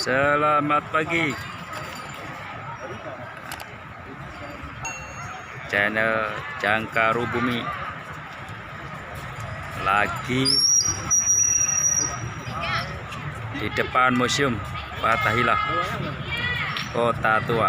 Selamat pagi, channel Jangkaru Bumi lagi di depan Museum Fathahillah Kota Tua.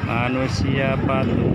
Manusia patung.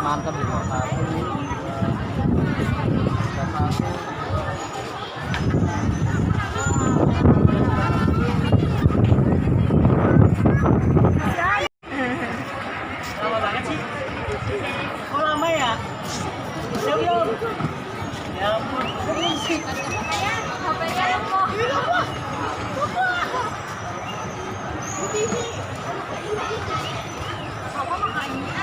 Mantap di kota. Lama banget sih. Kok lama ya? Jauh. Ya ampun. HP-nya lemot. Apa makanya?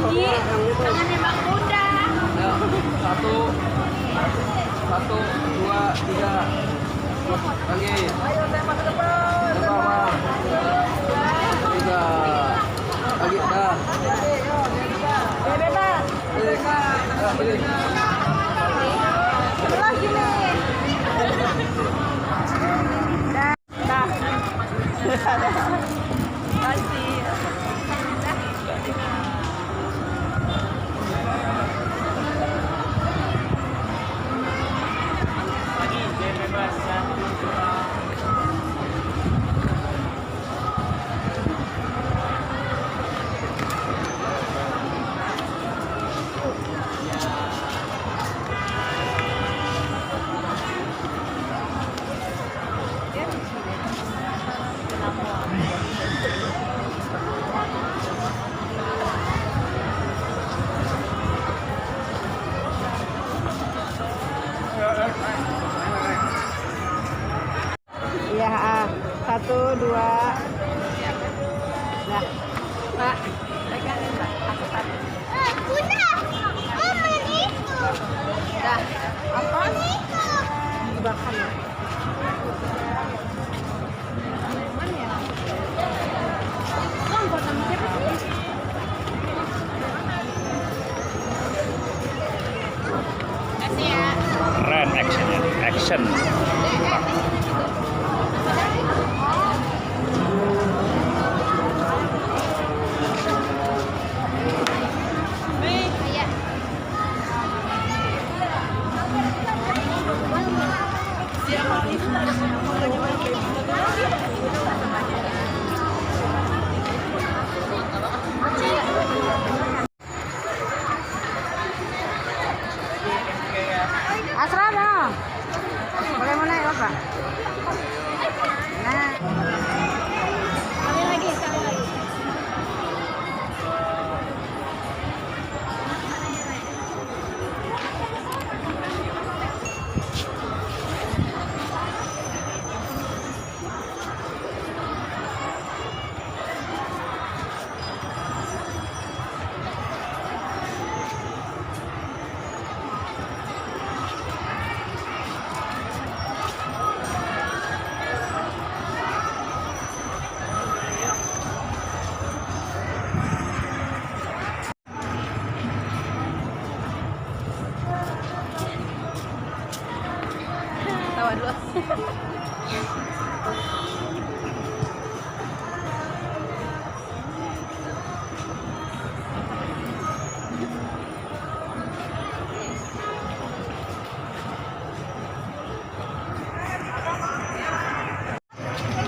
Ih, jangan nembak kuda. Ya, satu, dua, tiga. Lagi. Ayo tembak ke depan. Tembak. Tiga. Lagi dah. Bebas. Sebelah sini. Dah. Kasih. Lagi, bebas. Iya, satu, dua. Dah, Pak. Pegangin, Pak. Aku satu. Bunda, oh main itu. Dah. Apa? Itu. Dibakar ya. Bang, buat nama siapa sih? Kasih ya. Keren actionnya, action. Asra dong. Boleh mau naik apa? Nah. Sekali lagi. Tawa dulu.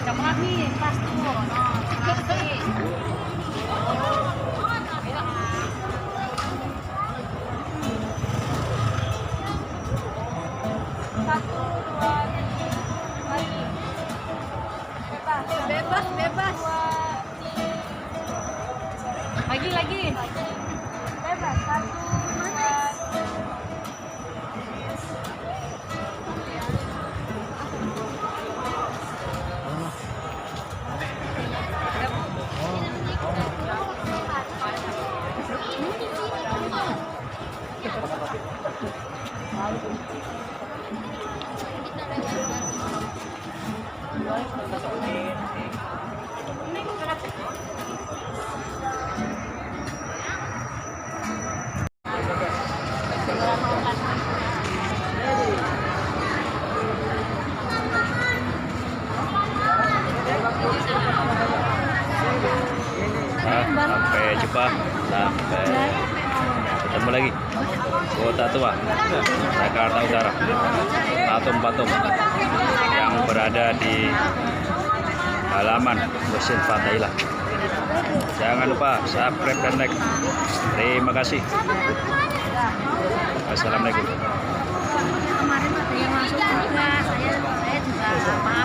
Coklat nih, pas tuh. No, kasih. Satu, dua, lagi. Bebas. Lagi. Bebas. Satu, dua. Sampai jumpa, sampai ketemu lagi. Kota Tua, Jakarta Utara. Patung-patung yang berada di halaman Museum Fathahillah. Jangan lupa subscribe dan like. Terima kasih. Assalamualaikum. Kemarin ada yang masuk juga, saya juga apa